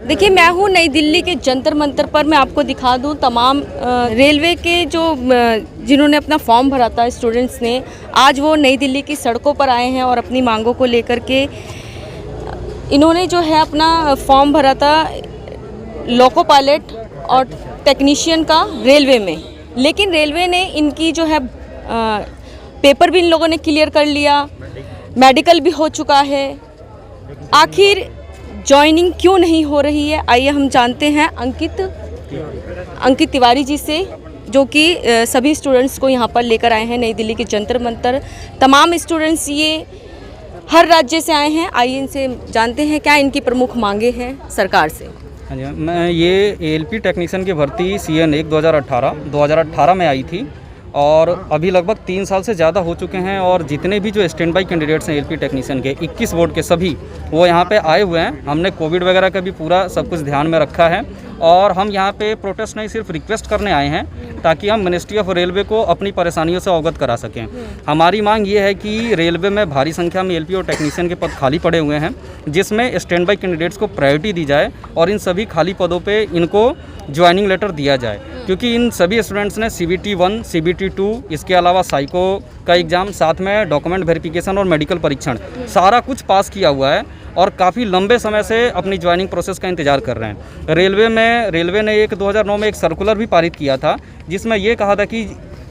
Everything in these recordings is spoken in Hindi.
देखिए, मैं हूँ नई दिल्ली के जंतर मंतर पर। मैं आपको दिखा दूँ तमाम रेलवे के जो जिन्होंने अपना फॉर्म भरा था स्टूडेंट्स ने, आज वो नई दिल्ली की सड़कों पर आए हैं और अपनी मांगों को लेकर के इन्होंने जो है अपना फॉर्म भरा था लोको पायलट और टेक्नीशियन का रेलवे में। लेकिन रेलवे ने इनकी जो है पेपर भी इन लोगों ने क्लियर कर लिया, मेडिकल भी हो चुका है। आखिर जॉइनिंग क्यों नहीं हो रही है, आइए हम जानते हैं अंकित तिवारी जी से, जो कि सभी स्टूडेंट्स को यहाँ पर लेकर आए हैं नई दिल्ली के जंतर मंतर। तमाम स्टूडेंट्स ये हर राज्य से आए हैं। आइए इनसे जानते हैं क्या इनकी प्रमुख मांगे हैं सरकार से। हाँ जी, मैं ये एएलपी टेक्नीशियन की भर्ती CN1 2018 में आई थी और अभी लगभग 3 साल से ज़्यादा हो चुके हैं। और जितने भी जो स्टैंड बाई कैंडिडेट्स हैं एएलपी टेक्नीशियन के 21 बोर्ड के सभी वो यहाँ पे आए हुए हैं। हमने कोविड वगैरह का भी पूरा सब कुछ ध्यान में रखा है और हम यहाँ पे प्रोटेस्ट नहीं सिर्फ रिक्वेस्ट करने आए हैं ताकि हम मिनिस्ट्री ऑफ रेलवे को अपनी परेशानियों से अवगत करा सकें। हमारी मांग ये है कि रेलवे में भारी संख्या में एएलपी और टेक्नीशियन के पद खाली पड़े हुए हैं, जिसमें स्टैंड बाई कैंडिडेट्स को प्रायोरिटी दी जाए और इन सभी खाली पदों पे इनको ज्वाइनिंग लेटर दिया जाए। क्योंकि इन सभी स्टूडेंट्स ने CBT1, CBT2, इसके अलावा साइको का एग्ज़ाम, साथ में डॉक्यूमेंट वेरिफिकेशन और मेडिकल परीक्षण सारा कुछ पास किया हुआ है और काफ़ी लंबे समय से अपनी ज्वाइनिंग प्रोसेस का इंतजार कर रहे हैं। रेलवे ने 2009 में एक सर्कुलर भी पारित किया था जिसमें ये कहा था कि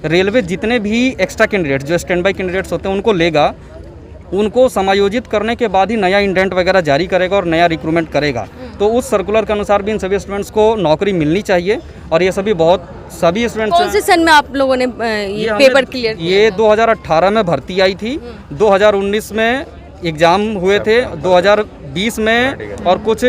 रेलवे जितने भी एक्स्ट्रा कैंडिडेट्स जो स्टैंड बाई कैंडिडेट्स होते हैं उनको लेगा, उनको समायोजित करने के बाद ही नया इंडेंट वगैरह जारी करेगा और नया रिक्रूटमेंट करेगा। तो उस सर्कुलर के अनुसार भी इन सभी स्टूडेंट्स को नौकरी मिलनी चाहिए और ये सभी स्टूडेंट्स। कौन से सन में आप लोगों ने ये पेपर क्लियर किया? ये 2018 में भर्ती आई थी, 2019 में एग्ज़ाम हुए थे, 2020 में और कुछ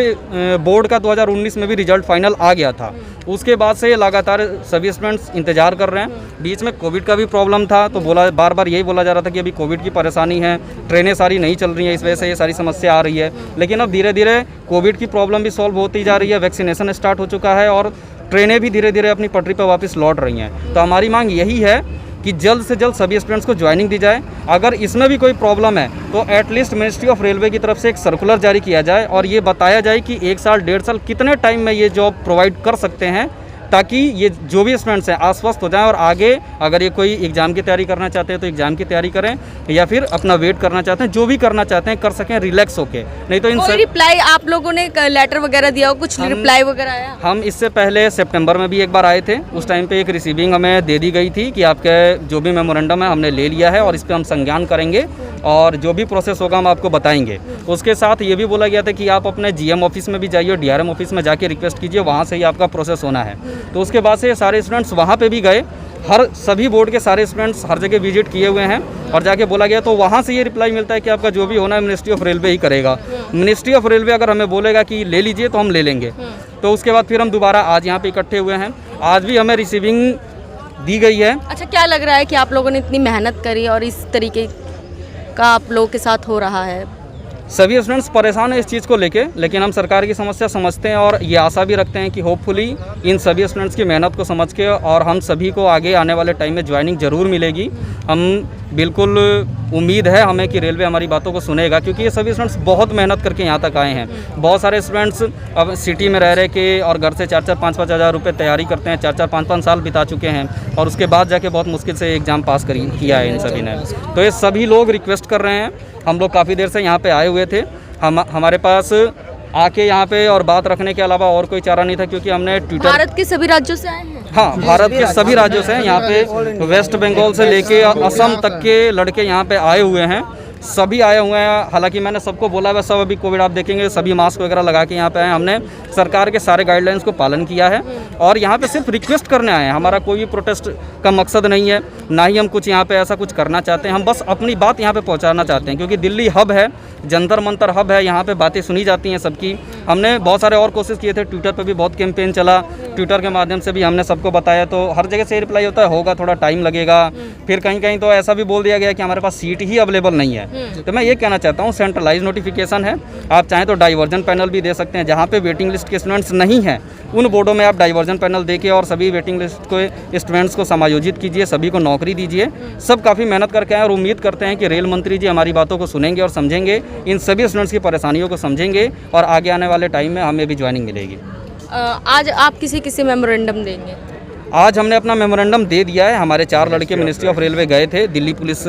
बोर्ड का 2019 में भी रिजल्ट फाइनल आ गया था। उसके बाद से लगातार सभी स्टूडेंट्स इंतजार कर रहे हैं। बीच में कोविड का भी प्रॉब्लम था तो बार बार यही बोला जा रहा था कि अभी कोविड की परेशानी है, ट्रेनें सारी नहीं चल रही हैं, इस वजह से ये सारी समस्या आ रही है। लेकिन अब धीरे धीरे कोविड की प्रॉब्लम भी सॉल्व होती जा रही है, वैक्सीनेशन स्टार्ट हो चुका है और ट्रेनें भी धीरे धीरे अपनी पटरी पर वापस लौट रही हैं। तो हमारी मांग यही है कि जल्द से जल्द सभी स्टूडेंट्स को ज्वाइनिंग दी जाए। अगर इसमें भी कोई प्रॉब्लम है तो एटलीस्ट मिनिस्ट्री ऑफ रेलवे की तरफ से एक सर्कुलर जारी किया जाए और ये बताया जाए कि 1 साल 1.5 साल कितने टाइम में ये जॉब प्रोवाइड कर सकते हैं, ताकि ये जो भी स्टूडेंट्स हैं आश्वस्त हो जाएं और आगे अगर ये कोई एग्ज़ाम की तैयारी करना चाहते हैं तो एग्ज़ाम की तैयारी करें या फिर अपना वेट करना चाहते हैं, जो भी करना चाहते हैं कर सकें रिलैक्स होके। नहीं तो कोई रिप्लाई आप लोगों ने लेटर वगैरह दिया हो, कुछ रिप्लाई वगैरह आया? हम इससे पहले सितंबर में भी एक बार आए थे, उस टाइम पे एक रिसीविंग हमें दे दी गई थी कि आपके जो भी मेमोरेंडम है हमने ले लिया है और इस पर हम संज्ञान करेंगे और जो भी प्रोसेस होगा हम आपको बताएंगे। उसके साथ ये भी बोला गया था कि आप अपने GM ऑफिस में भी जाइए, DRM ऑफिस में जाके रिक्वेस्ट कीजिए, वहाँ से ही आपका प्रोसेस होना है। तो उसके बाद से सारे स्टूडेंट्स वहाँ पे भी गए, सभी बोर्ड के सारे स्टूडेंट्स हर जगह विजिट किए हुए हैं और जाके बोला गया तो वहाँ से ये रिप्लाई मिलता है कि आपका जो भी होना है मिनिस्ट्री ऑफ रेलवे ही करेगा। मिनिस्ट्री ऑफ रेलवे अगर हमें बोलेगा कि ले लीजिए तो हम ले लेंगे। तो उसके बाद फिर हम दोबारा आज यहाँ पे इकट्ठे हुए हैं, आज भी हमें रिसीविंग दी गई है। अच्छा, क्या लग रहा है कि आप लोगों ने इतनी मेहनत करी और इस तरीके का आप लोगों के साथ हो रहा है? सभी स्टूडेंट्स परेशान हैं इस चीज़ को लेके, लेकिन हम सरकार की समस्या समझते हैं और ये आशा भी रखते हैं कि होपफुली इन सभी स्टूडेंट्स की मेहनत को समझ के और हम सभी को आगे आने वाले टाइम में ज्वाइनिंग ज़रूर मिलेगी। हम बिल्कुल उम्मीद है हमें कि रेलवे हमारी बातों को सुनेगा, क्योंकि ये सभी स्टूडेंट्स बहुत मेहनत करके यहाँ तक आए हैं। बहुत सारे स्टूडेंट्स अब सिटी में रह के और घर से 4-4, 5-5 हज़ार रुपये तैयारी करते हैं, 4-4, 5-5 साल बिता चुके हैं और उसके बाद जाके बहुत मुश्किल से एग्ज़ाम पास किया है इन सभी ने। तो ये सभी लोग रिक्वेस्ट कर रहे हैं। हम लोग काफ़ी देर से यहाँ पे आए हुए थे, हमारे पास आके यहाँ पे और बात रखने के अलावा और कोई चारा नहीं था, क्योंकि हमने ट्विटर। भारत के सभी राज्यों से आए हैं? हाँ, भारत के सभी राज्यों से हैं। यहाँ पे वेस्ट बंगाल से लेके असम तक के लड़के यहाँ पे आए हुए हैं, सभी आए हुए हैं। हालांकि मैंने सबको बोला है, सब अभी कोविड आप देखेंगे सभी मास्क वगैरह लगा के यहाँ पे आए। हमने सरकार के सारे गाइडलाइंस को पालन किया है और यहाँ पे सिर्फ रिक्वेस्ट करने आए हैं। हमारा कोई भी प्रोटेस्ट का मकसद नहीं है, ना ही हम कुछ यहाँ पे ऐसा कुछ करना चाहते हैं। हम बस अपनी बात यहाँ पे पहुँचाना चाहते हैं, क्योंकि दिल्ली हब है, जंतर मंतर हब है, यहाँ पे बातें सुनी जाती हैं सबकी। हमने बहुत सारे और कोशिश किए थे, ट्विटर पर भी बहुत कैंपेन चला, ट्विटर के माध्यम से भी हमने सबको बताया, तो हर जगह से रिप्लाई होता है होगा, थोड़ा टाइम लगेगा। फिर कहीं कहीं तो ऐसा भी बोल दिया गया कि हमारे पास सीट ही अवेलेबल नहीं है। तो मैं ये कहना चाहता हूँ, सेंट्रलाइज नोटिफिकेशन है, आप चाहें तो डाइवर्जन पैनल भी दे सकते हैं। जहाँ पे वेटिंग लिस्ट के स्टूडेंट्स नहीं हैं उन बोर्डों में आप डाइवर्जन पैनल देके और सभी वेटिंग लिस्ट के स्टूडेंट्स को समायोजित कीजिए, सभी को नौकरी नौकरी दीजिए। सब काफ़ी मेहनत करके आए और उम्मीद करते हैं कि रेल मंत्री जी हमारी बातों को सुनेंगे और समझेंगे, इन सभी स्टूडेंट्स की परेशानियों को समझेंगे और आगे आने वाले टाइम में हमें भी ज्वाइनिंग मिलेगी। आज आप किसी मेमोरेंडम देंगे? आज हमने अपना मेमोरेंडम दे दिया है। हमारे 4 लड़के मिनिस्ट्री ऑफ रेलवे गए थे, दिल्ली पुलिस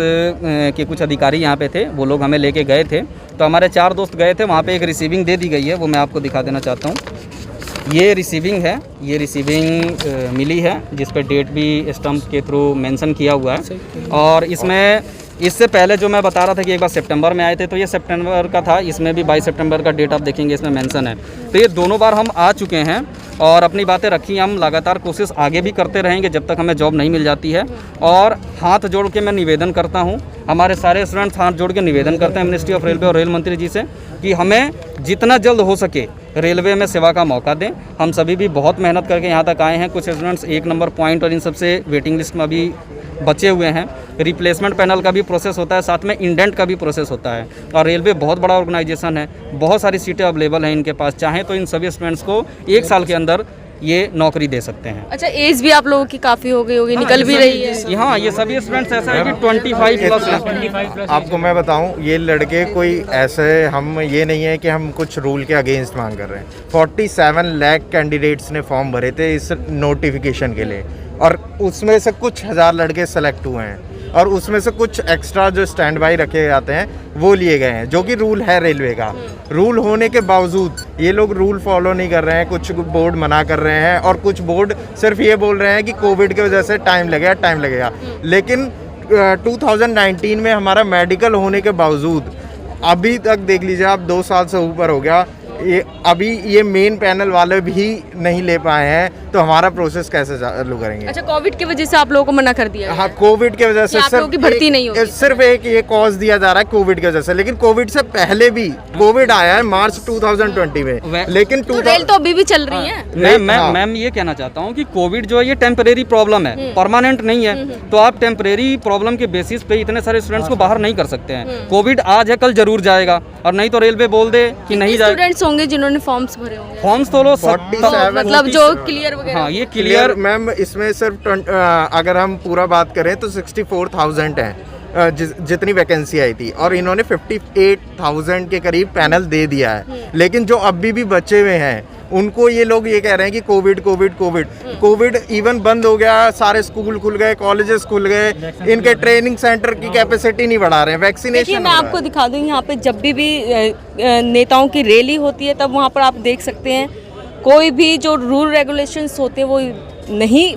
के कुछ अधिकारी यहाँ पे थे, वो लोग हमें लेके गए थे। तो हमारे 4 दोस्त गए थे, वहाँ पे एक रिसीविंग दे दी गई है, वो मैं आपको दिखा देना चाहता हूँ। ये रिसीविंग है, ये रिसीविंग मिली है जिस पे डेट भी स्टम्प के थ्रू मेंशन किया हुआ है। और इसमें इससे पहले जो मैं बता रहा था कि एक बार सितंबर में आए थे, तो ये सितंबर का था, इसमें भी 22 सितंबर का डेट आप देखेंगे इसमें मेंशन है। तो ये दोनों बार हम आ चुके हैं और अपनी बातें रखी। हम लगातार कोशिश आगे भी करते रहेंगे जब तक हमें जॉब नहीं मिल जाती है। और हाथ जोड़ के मैं निवेदन करता हूँ, हमारे सारे स्टूडेंट्स हाथ जोड़ के निवेदन करते हैं मिनिस्ट्री ऑफ रेलवे और रेल मंत्री जी से कि हमें जितना जल्द हो सके रेलवे में सेवा का मौका दें। हम सभी भी बहुत मेहनत करके यहाँ तक आए हैं। कुछ स्टूडेंट्स 1 नंबर पॉइंट और इन सबसे वेटिंग लिस्ट में अभी बचे हुए हैं। रिप्लेसमेंट पैनल का भी प्रोसेस होता है, साथ में इंडेंट का भी प्रोसेस होता है। और रेलवे बहुत बड़ा ऑर्गेनाइजेशन है, बहुत सारी सीटें अवेलेबल हैं इनके पास। चाहें तो इन सभी स्टूडेंट्स को 1 साल के अंदर ये नौकरी दे सकते हैं। अच्छा, एज भी आप लोगों की काफ़ी हो गई होगी, निकल भी रही है। हाँ, ये सभी स्टूडेंट्स ऐसा है कि 25 प्लस है। आपको मैं बताऊं, ये लड़के कोई ऐसे, हम ये नहीं है कि हम कुछ रूल के अगेंस्ट मांग कर रहे हैं। 47 लाख कैंडिडेट्स ने फॉर्म भरे थे इस नोटिफिकेशन के लिए और उसमें से कुछ हज़ार लड़के सेलेक्ट हुए हैं और उसमें से कुछ एक्स्ट्रा जो स्टैंड बाई रखे जाते हैं वो लिए गए हैं, जो कि रूल है रेलवे का। रूल होने के बावजूद ये लोग रूल फॉलो नहीं कर रहे हैं। कुछ बोर्ड मना कर रहे हैं और कुछ बोर्ड सिर्फ ये बोल रहे हैं कि कोविड की वजह से टाइम लगेगा। लेकिन 2019 में हमारा मेडिकल होने के बावजूद अभी तक देख लीजिए आप, 2 साल से ऊपर हो गया, अभी ये मेन पैनल वाले भी नहीं ले पाए हैं, तो हमारा प्रोसेस कैसे चालू करेंगे? अच्छा, कोविड की वजह से आप लोगों को मना कर दिया? हाँ, कोविड की वजह से आप लोगों की भर्ती नहीं होगी। सिर्फ एक ये कॉज दिया जा रहा है कोविड की वजह से, लेकिन कोविड से पहले भी कोविड आया है मार्च 2020 में, लेकिन तो रेल तो अभी भी चल रही है। मैम ये कहना चाहता हूँ कि कोविड जो है ये टेम्परेरी प्रॉब्लम है, परमानेंट नहीं है। तो आप टेम्परेरी प्रॉब्लम के बेसिस पे इतने सारे स्टूडेंट्स को बाहर नहीं कर सकते हैं। कोविड आज है, कल जरूर जाएगा, और नहीं तो रेलवे बोल दे कि नहीं जाएगा। स्टूडेंट्स होंगे जिन्होंने फॉर्म्स भरे होंगे? फॉर्म्स तो लो 47, मतलब जो क्लियर वगैरह। हाँ, ये क्लियर मैम, इसमें सिर्फ अगर हम पूरा बात करें तो 64,000 है जितनी वैकेंसी आई थी, और इन्होंने 58,000 के करीब पैनल दे दिया है। लेकिन जो अभी भी बचे हुए हैं उनको ये लोग ये कह रहे हैं कि कोविड इवन बंद हो गया, सारे स्कूल खुल गए, कॉलेजेस खुल गए, इनके ट्रेनिंग सेंटर की कैपेसिटी नहीं बढ़ा रहे हैं, वैक्सीनेशन। मैं आपको दिखा दूँ, यहाँ पे जब भी नेताओं की रैली होती है तब वहाँ पर आप देख सकते हैं कोई भी जो रूल रेगुलेशंस होते हैं वो नहीं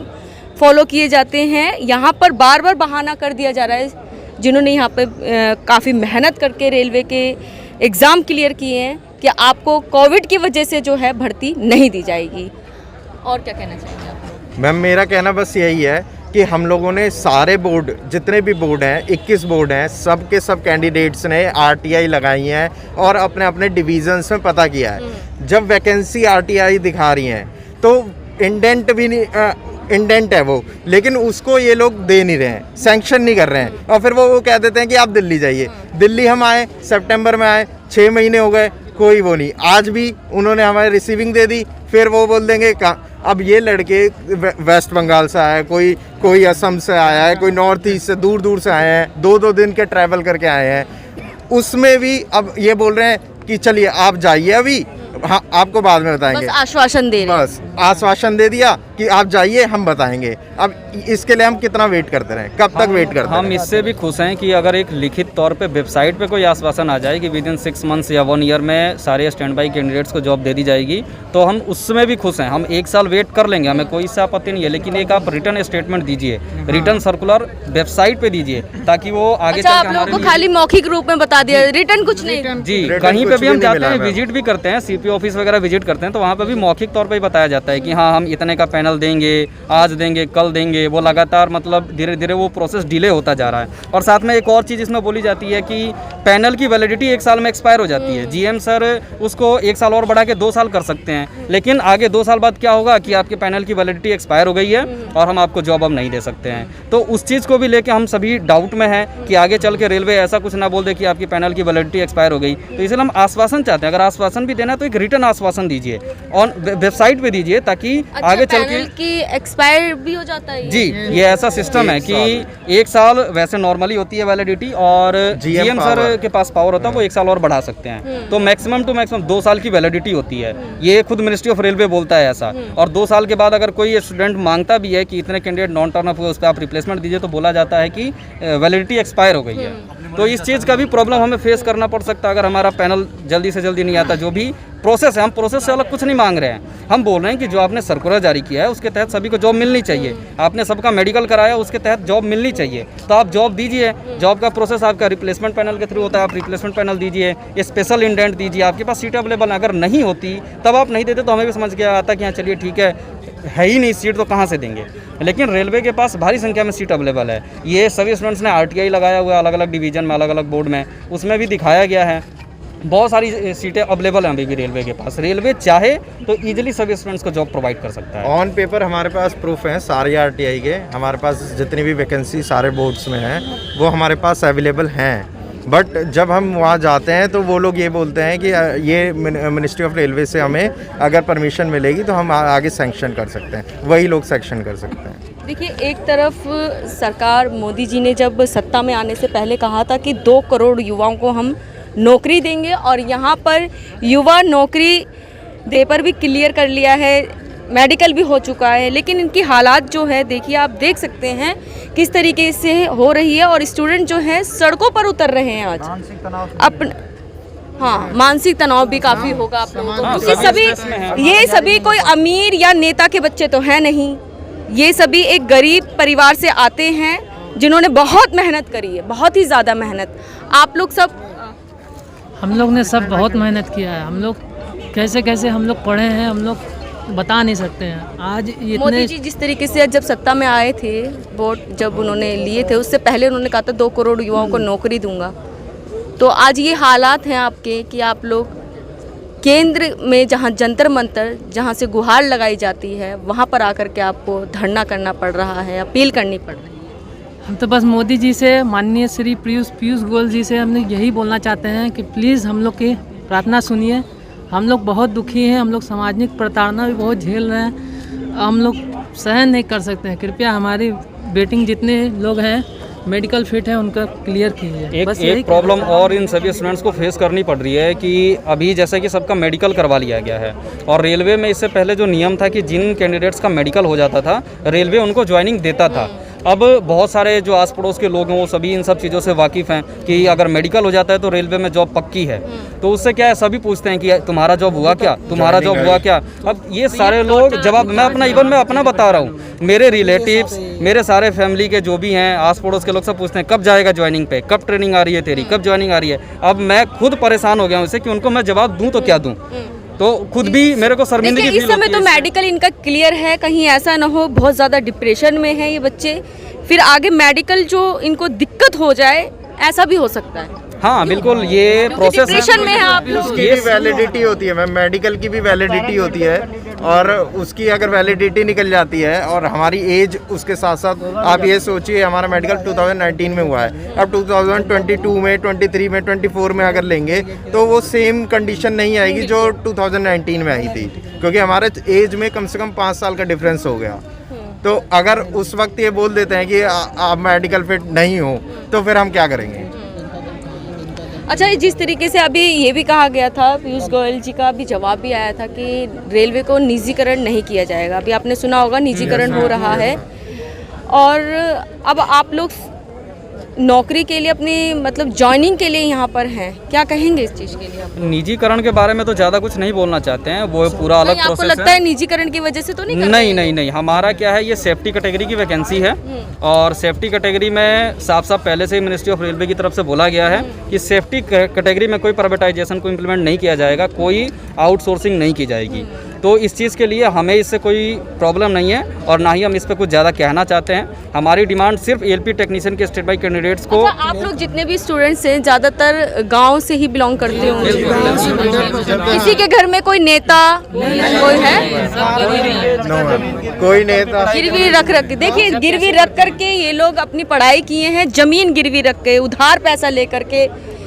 फॉलो किए जाते हैं। यहाँ पर बार बार बहाना कर दिया जा रहा है, जिन्होंने यहाँ पे काफ़ी मेहनत करके रेलवे के एग्ज़ाम क्लियर किए हैं, कि आपको कोविड की वजह से जो है भर्ती नहीं दी जाएगी। और क्या कहना चाहेंगे आप? मैम, मेरा कहना बस यही है कि हम लोगों ने सारे बोर्ड, जितने भी बोर्ड हैं, 21 बोर्ड हैं, सब के सब कैंडिडेट्स ने RTI लगाई हैं और अपने अपने डिवीजन्स में पता किया है। जब वैकेंसी RTI दिखा रही हैं तो इंडेंट भी नहीं, इंडेंट है वो, लेकिन उसको ये लोग दे नहीं रहे हैं, सैंक्शन नहीं कर रहे हैं, और फिर वो कह देते हैं कि आप दिल्ली जाइए। दिल्ली हम आए, सितंबर में आए, 6 महीने हो गए, कोई वो नहीं। आज भी उन्होंने हमारी रिसीविंग दे दी, फिर वो बोल देंगे अब ये लड़के वेस्ट बंगाल से आए हैं, कोई असम से आया है, कोई नॉर्थ ईस्ट से, दूर दूर से आए हैं, 2-2 दिन के ट्रैवल करके आए हैं। उसमें भी अब ये बोल रहे हैं कि चलिए आप जाइए, अभी हाँ आपको बाद में बताएंगे। बस आश्वासन दे रहे हैं। बस आश्वासन दे दिया कि आप जाइए, हम बताएंगे। अब इसके लिए हम कितना वेट करते रहें, कब तक वेट करते रहें? हम इससे भी खुश हैं कि अगर एक लिखित तौर पे वेबसाइट पे कोई आश्वासन आ जाए कि विद इन 6 मंथ्स या 1 ईयर में सारे स्टैंड बाई कैंडिडेट्स को जॉब दे दी जाएगी, तो हम उसमें भी खुश हैं। हम 1 साल वेट कर लेंगे, हमें कोई इससे आपत्ति नहीं है, लेकिन एक आप रिटर्न स्टेटमेंट दीजिए, रिटर्न सर्कुलर वेबसाइट पे दीजिए, ताकि वो आगे अच्छा, आप लोगों को खाली मौखिक रूप में बता दिया, रिटर्न कुछ नहीं? जी, कहीं पे भी हम जाते हैं, विजिट भी करते हैं, CP ऑफिस वगैरह विजिट करते हैं, तो वहाँ पे भी मौखिक तौर पे ही बताया जाता है कि हाँ हम इतने का पैनल देंगे, आज देंगे, कल देंगे। वो लगातार मतलब धीरे धीरे वो प्रोसेस डिले होता जा रहा है। और साथ में एक और चीज़ इसमें बोली जाती है कि पैनल की वैलिडिटी 1 साल में एक्सपायर हो जाती है। GM सर उसको 1 साल और बढ़ा के 2 साल कर सकते हैं, लेकिन आगे 2 साल बाद क्या होगा कि आपके पैनल की वैलिडिटी एक्सपायर हो गई है और हम आपको जॉब अब नहीं दे सकते हैं। तो उस चीज़ को भी लेके हम सभी डाउट में हैं कि आगे चल के रेलवे ऐसा कुछ ना बोल दे कि आपकी पैनल की वैलिडिटी एक्सपायर हो गई। तो इसलिए हम आश्वासन चाहते हैं, अगर आश्वासन भी देना है तो एक रिटर्न आश्वासन दीजिए, ऑन वेबसाइट पे दीजिए, दीजिए ताकि अच्छा, आगे चल के पैनल की एक्सपायर भी हो जाता है ये? जी, ये ऐसा सिस्टम है कि 1 साल वैसे नॉर्मली होती है वैलिडिटी, और जीएम सर के पास पावर होता है वो 1 साल और बढ़ा सकते हैं। तो मैक्सिमम टू मैक्सिमम 2 साल की वैलिडिटी होती है, ये खुद मिनिस्ट्री ऑफ रेलवे बोलता है ऐसा। और 2 साल के बाद अगर कोई स्टूडेंट मांगता भी है कि इतने कैंडिडेट नॉन टर्न अप हुए, उस पर आप रिप्लेसमेंट दीजिए, तो बोला जाता है कि वैलिडिटी एक्सपायर हो गई है। तो इस चीज़ का भी प्रॉब्लम हमें फेस करना पड़ सकता है अगर हमारा पैनल जल्दी से जल्दी नहीं आता। जो भी प्रोसेस है, हम प्रोसेस से अलग कुछ नहीं मांग रहे हैं, हम बोल रहे हैं कि जो आपने सर्कुलर जारी किया है उसके तहत सभी को जॉब मिलनी चाहिए। आपने सबका मेडिकल कराया, उसके तहत जॉब मिलनी चाहिए, तो आप जॉब दीजिए। जॉब का प्रोसेस आपका रिप्लेसमेंट पैनल के थ्रू होता है, आप रिप्लेसमेंट पैनल दीजिए, स्पेशल इंडेंट दीजिए। आपके पास सीट अवेलेबल अगर नहीं होती तब आप नहीं देते तो हमें भी समझ गया आता कि हाँ चलिए ठीक है ही नहीं सीट तो कहाँ से देंगे। लेकिन रेलवे के पास भारी संख्या में सीट अवेलेबल है। ये सभी स्टूडेंट्स ने आरटीआई लगाया हुआ है अलग अलग डिवीजन में, अलग अलग बोर्ड में, उसमें भी दिखाया गया है। बहुत सारी सीटें अवेलेबल हैं अभी भी रेलवे के पास। रेलवे चाहे तो इजीली सभी स्टूडेंट्स को जॉब प्रोवाइड कर सकता है। ऑन पेपर हमारे पास प्रूफ हैं सारे आरटीआई के, हमारे पास जितनी भी वैकेंसी सारे बोर्ड्स में हैं वो हमारे पास अवेलेबल हैं। बट जब हम वहाँ जाते हैं तो वो लोग ये बोलते हैं कि ये मिनिस्ट्री ऑफ रेलवे से हमें अगर परमिशन मिलेगी तो हम आगे सैंक्शन कर सकते हैं, वही लोग सैंक्शन कर सकते हैं। देखिए, एक तरफ सरकार मोदी जी ने जब सत्ता में आने से पहले कहा था कि 2 करोड़ युवाओं को हम नौकरी देंगे, और यहाँ पर युवा नौकरी दे पर भी क्लियर कर लिया है, मेडिकल भी हो चुका है। लेकिन इनकी हालात जो है देखिए, आप देख सकते हैं किस तरीके से हो रही है, और स्टूडेंट जो हैं सड़कों पर उतर रहे हैं आज अपन। हाँ, मानसिक तनाव भी काफ़ी होगा आप लोगों को, क्योंकि ये सभी कोई अमीर या नेता के बच्चे तो हैं नहीं, ये सभी एक गरीब परिवार से आते हैं जिन्होंने बहुत मेहनत करी है, बहुत ही ज़्यादा मेहनत। आप लोग सब, हम लोग ने सब बहुत मेहनत किया है। हम लोग कैसे कैसे हम लोग पढ़े हैं, हम लोग बता नहीं सकते हैं। आज इतने मोदी जी जिस तरीके से जब सत्ता में आए थे, वोट जब उन्होंने लिए थे, उससे पहले उन्होंने कहा था 2 करोड़ युवाओं को नौकरी दूंगा। तो आज ये हालात हैं आपके कि आप लोग केंद्र में जहाँ जंतर मंतर, जहाँ से गुहार लगाई जाती है, वहाँ पर आकर के आपको धरना करना पड़ रहा है, अपील करनी पड़ रही है। हम तो बस मोदी जी से, माननीय श्री पीयूष गोयल जी से हमने यही बोलना चाहते हैं कि प्लीज़ हम लोग की प्रार्थना सुनिए। हम लोग बहुत दुखी हैं, हम लोग सामाजिक प्रताड़ना भी बहुत झेल रहे हैं, हम लोग सहन नहीं कर सकते हैं। कृपया हमारी बेटिंग जितने लोग हैं मेडिकल फिट है उनका क्लियर कीजिए। एक प्रॉब्लम और इन सभी स्टूडेंट्स को फेस करनी पड़ रही है कि अभी जैसे कि सबका मेडिकल करवा लिया गया है, और रेलवे में इससे पहले जो नियम था कि जिन कैंडिडेट्स का मेडिकल हो जाता था रेलवे उनको ज्वाइनिंग देता था। अब बहुत सारे जो आस पड़ोस के लोग हैं वो सभी इन सब चीज़ों से वाकिफ़ हैं कि अगर मेडिकल हो जाता है तो रेलवे में जॉब पक्की है। तो उससे क्या है, सभी पूछते हैं कि तुम्हारा जॉब हुआ क्या, तुम्हारा जॉब हुआ क्या। अब ये सारे लोग जवाब, मैं अपना बता रहा हूँ, मेरे रिलेटिव्स, मेरे सारे फैमिली के जो भी हैं आस पड़ोस के लोग सब पूछते हैं कब जाएगा ज्वाइनिंग पे, कब ट्रेनिंग आ रही है तेरी, कब ज्वाइनिंग आ रही है। अब मैं खुद परेशान हो गया हूँ इससे कि उनको मैं जवाब दूँ तो क्या दूँ, तो खुद भी मेरे को शर्मिंदगी फील होती है। इस समय तो मेडिकल इनका क्लियर है, कहीं ऐसा ना हो बहुत ज़्यादा डिप्रेशन में है ये बच्चे, फिर आगे मेडिकल जो इनको दिक्कत हो जाए, ऐसा भी हो सकता है। हाँ बिल्कुल, ये प्रोसेस डिप्रेशन में है आप लोग। उसकी भी वैलिडिटी होती है मैम, मेडिकल की भी वैलिडिटी होती है, और उसकी अगर वैलिडिटी निकल जाती है और हमारी एज उसके साथ साथ, आप ये सोचिए हमारा मेडिकल 2019 में हुआ है, अब 2022 में, 23 में, 24 में अगर लेंगे तो वो सेम कंडीशन नहीं आएगी जो 2019 में आई थी, क्योंकि हमारे एज में कम से कम 5 साल का डिफरेंस हो गया। तो अगर उस वक्त ये बोल देते हैं कि आप मेडिकल फिट नहीं हो तो फिर हम क्या करेंगे। अच्छा, जिस तरीके से अभी ये भी कहा गया था, पीयूष गोयल जी का भी जवाब भी आया था कि रेलवे को निजीकरण नहीं किया जाएगा। अभी आपने सुना होगा निजीकरण हो रहा है, और अब आप लोग नौकरी के लिए अपनी मतलब ज्वाइनिंग के लिए यहाँ पर हैं, क्या कहेंगे इस चीज़ के लिए आप? निजीकरण के बारे में तो ज़्यादा कुछ नहीं बोलना चाहते हैं, वो पूरा अलग प्रोसेस है। आपको लगता है निजीकरण की वजह से तो नहीं कर रहे हैं? नहीं, हमारा क्या है, ये सेफ्टी कैटेगरी की वैकेंसी है, और सेफ्टी कैटेगरी में साफ पहले से ही मिनिस्ट्री ऑफ रेलवे की तरफ से बोला गया है कि सेफ्टी कैटेगरी में कोई प्राइवेटाइजेशन को इम्प्लीमेंट नहीं किया जाएगा, कोई आउटसोर्सिंग नहीं की जाएगी। तो इस चीज़ के लिए हमें इससे कोई प्रॉब्लम नहीं है, और ना ही हम इस पर कुछ ज़्यादा कहना चाहते हैं। हमारी डिमांड सिर्फ एलपी टेक्नीशियन के स्टेट बाई कैंडिडेट्स को। अच्छा, आप लोग जितने भी स्टूडेंट्स हैं ज़्यादातर गांव से ही बिलोंग करते होंगे, किसी के घर में कोई नेता कोई है? कोई नेता गिरवी रख के देखिए, गिरवी रख करके ये लोग अपनी पढ़ाई किए हैं, जमीन गिरवी रख के, उधार पैसा लेकर के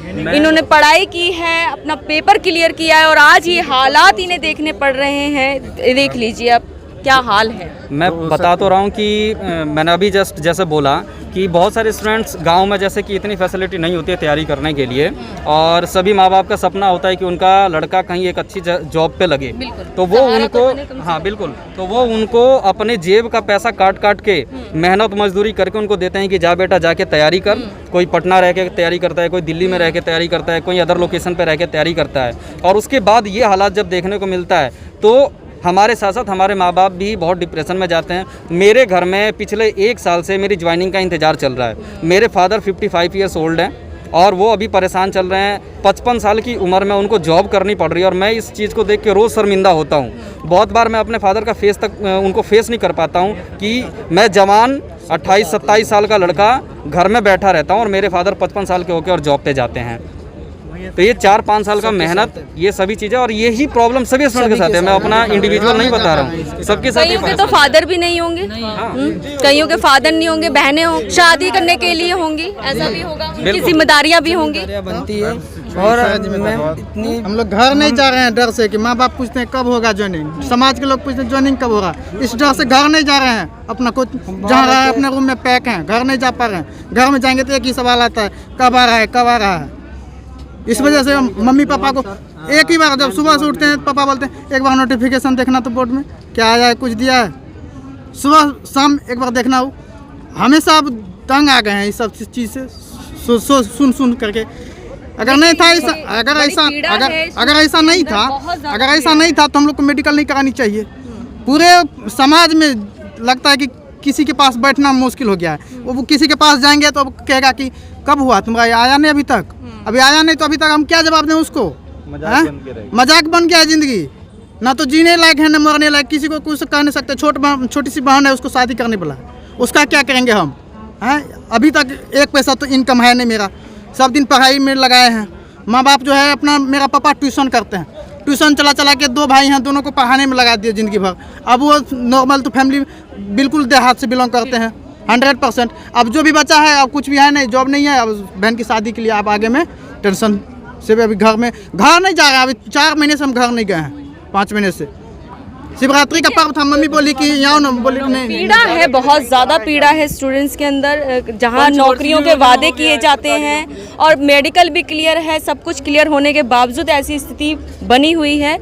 इन्होंने पढ़ाई की है, अपना पेपर क्लियर किया है और आज ये हालात इन्हें देखने पड़ रहे हैं। देख लीजिए आप क्या हाल है। मैं बता तो रहा हूँ कि मैंने अभी जस्ट जैसे बोला कि बहुत सारे स्टूडेंट्स गांव में जैसे कि इतनी फैसिलिटी नहीं होती है तैयारी करने के लिए, और सभी माँ बाप का सपना होता है कि उनका लड़का कहीं एक अच्छी जॉब पे लगे, तो वो उनको, हाँ बिल्कुल, तो वो उनको अपने जेब का पैसा काट काट के मेहनत मजदूरी करके उनको देते हैं कि जा बेटा जाके तैयारी कर। कोई पटना रह के तैयारी करता है, कोई दिल्ली में रह के तैयारी करता है, कोई अदर लोकेशन पर रह के तैयारी करता है, और उसके बाद ये हालात जब देखने को मिलता है तो हमारे साथ साथ हमारे माँ बाप भी बहुत डिप्रेशन में जाते हैं। मेरे घर में पिछले 1 साल से मेरी ज्वाइनिंग का इंतज़ार चल रहा है। मेरे फादर 55 ईयर्स ओल्ड हैं और वो अभी परेशान चल रहे हैं। 55 साल की उम्र में उनको जॉब करनी पड़ रही है और मैं इस चीज़ को देख के रोज़ शर्मिंदा होता हूँ। बहुत बार मैं अपने फादर का उनको फेस नहीं कर पाता हूँ कि मैं जवान 28-27 साल का लड़का घर में बैठा रहता हूँ और मेरे फादर 55 साल के होकर और जॉब पे जाते हैं। तो ये 4-5 साल का मेहनत, ये सभी चीज़ें, और यही प्रॉब्लम सभी स्टूडेंट के साथ है। मैं अपना इंडिविजुअल नहीं बता रहा हूँ, सबके साथ। कईयों के तो फादर भी नहीं होंगे, कईयों के फादर नहीं होंगे, बहनें हो शादी करने के लिए होंगी, ऐसा भी होगा, उनकी जिम्मेदारियां भी होंगी बनती है। और इतनी हम लोग घर नहीं जा रहे हैं डर से कि माँ बाप पूछते हैं कब होगा ज्वाइनिंग, समाज के लोग पूछते हैं ज्वाइनिंग कब होगा, इस डर से घर नहीं जा रहे हैं। अपना कुछ जहाँ रहा है अपने रूम में पैक हैं, घर नहीं जा पा रहे हैं। घर में जाएंगे तो एक ही सवाल आता है, कब आ रहा है, कब आ रहा है। इस वजह से मम्मी पापा को एक ही बार जब सुबह से उठते हैं पापा बोलते हैं एक बार नोटिफिकेशन देखना तो बोर्ड में क्या आया है, कुछ दिया है, सुबह शाम एक बार देखना हो। हमेशा अब तंग आ गए हैं इस सब चीज़ से सुन करके। अगर नहीं था ऐसा, अगर ऐसा नहीं था तो हम लोग को मेडिकल नहीं करानी चाहिए। पूरे समाज में लगता है कि किसी के पास बैठना मुश्किल हो गया है। वो किसी के पास जाएंगे तो कहेगा कि कब हुआ, तुम्हारा आया नहीं अभी तक, अभी आया नहीं तो अभी तक हम क्या जवाब दें उसको। मजाक बन गया है ज़िंदगी, ना तो जीने लायक है ना मरने लायक। किसी को कुछ कह नहीं सकते। छोटी सी बहन है, उसको शादी करने बोला, उसका क्या करेंगे हम, हैं? अभी तक एक पैसा तो इनकम है नहीं मेरा, सब दिन पढ़ाई में लगाए हैं। माँ बाप जो है अपना, मेरा पापा ट्यूशन करते हैं, ट्यूशन चला के 2 भाई हैं, दोनों को पढ़ाने में लगा दिए ज़िंदगी भर। अब वो नॉर्मल तो फैमिली बिल्कुल देहात से बिलोंग करते हैं 100%। अब जो भी बचा है, अब कुछ भी है नहीं, जॉब नहीं है। अब बहन की शादी के लिए आप आगे में टेंशन से भी अभी घर नहीं जा रहे हैं। अभी 4 महीने से हम घर नहीं गए हैं, 5 महीने से। शिवरात्रि का पर्व था, मम्मी बोली कि यहाँ ना, बोली नहीं। पीड़ा है, बहुत ज़्यादा पीड़ा है स्टूडेंट्स के अंदर, जहाँ नौकरियों के वादे किए जाते हैं और मेडिकल भी क्लियर है, सब कुछ क्लियर होने के बावजूद ऐसी स्थिति बनी हुई है।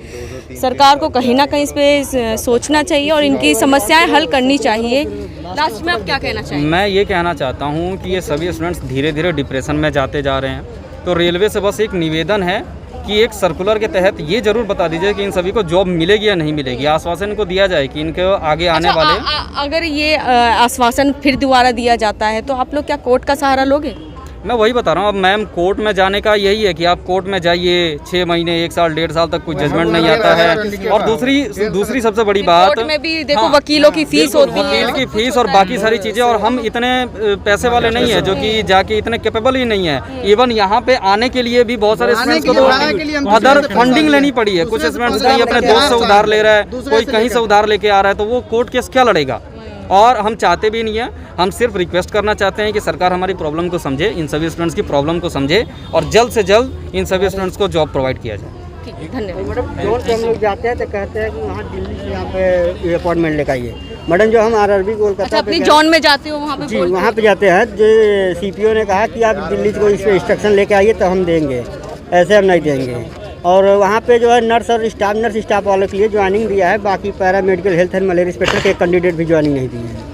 सरकार को कहीं ना कहीं इस पे सोचना चाहिए और इनकी समस्याएं हल करनी चाहिए। लास्ट में आप क्या कहना चाहिए? मैं ये कहना चाहता हूँ कि ये सभी स्टूडेंट्स धीरे धीरे डिप्रेशन में जाते जा रहे हैं। तो रेलवे से बस एक निवेदन है कि एक सर्कुलर के तहत ये जरूर बता दीजिए कि इन सभी को जॉब मिलेगी या नहीं मिलेगी। आश्वासन को दिया जाए कि इनके आगे आने वाले अगर ये आश्वासन फिर दोबारा दिया जाता है तो आप लोग क्या कोर्ट का सहारा लोगे? मैं वही बता रहा हूँ। अब मैम, कोर्ट में जाने का यही है कि आप कोर्ट में जाइए, 6 महीने 1 साल 1.5 साल तक कोई जजमेंट नहीं आता है। और दूसरी सबसे बड़ी बात, कोर्ट में भी देखो वकीलों की फीस होती है, वकील की फीस और बाकी सारी चीज़ें। और हम इतने पैसे वाले नहीं है जो कि जाके इतने कैपेबल ही नहीं है। इवन यहाँ पे आने के लिए भी बहुत सारे स्टूडेंट्स को तो अदर फंडिंग लेनी पड़ी है। कुछ स्टूडेंट्स कहीं अपने दोस्त से उधार ले रहा है, कोई कहीं से उधार लेके आ रहा है, तो वो कोर्ट केस क्या लड़ेगा। और हम चाहते भी नहीं है, हम सिर्फ रिक्वेस्ट करना चाहते हैं कि सरकार हमारी प्रॉब्लम को समझे, इन सभी स्टूडेंट्स की प्रॉब्लम को समझे और जल्द से जल्द इन सभी स्टूडेंट्स को जॉब प्रोवाइड किया जाए। धन्यवाद। मैडम, जोन से हम लोग जाते हैं तो कहते हैं कि वहाँ दिल्ली से यहाँ पे अपॉइंटमेंट लेकर आइए। मैडम, जो हम आरआरबी कोलकाता, अच्छा, अपनी जॉन में जाते हो वहाँ पे? जी, वहाँ पे जाते हैं। जो सीपीओ ने कहा कि आप दिल्ली से कोई इस पर इंस्ट्रक्शन लेके आइए तो हम देंगे, ऐसे हम नहीं देंगे। और वहाँ पे जो है नर्स स्टाफ वालों के लिए ज्वाइनिंग दिया है। बाकी paramedical, health and malaria inspector के कैंडिडेट भी ज्वाइनिंग नहीं दिए हैं।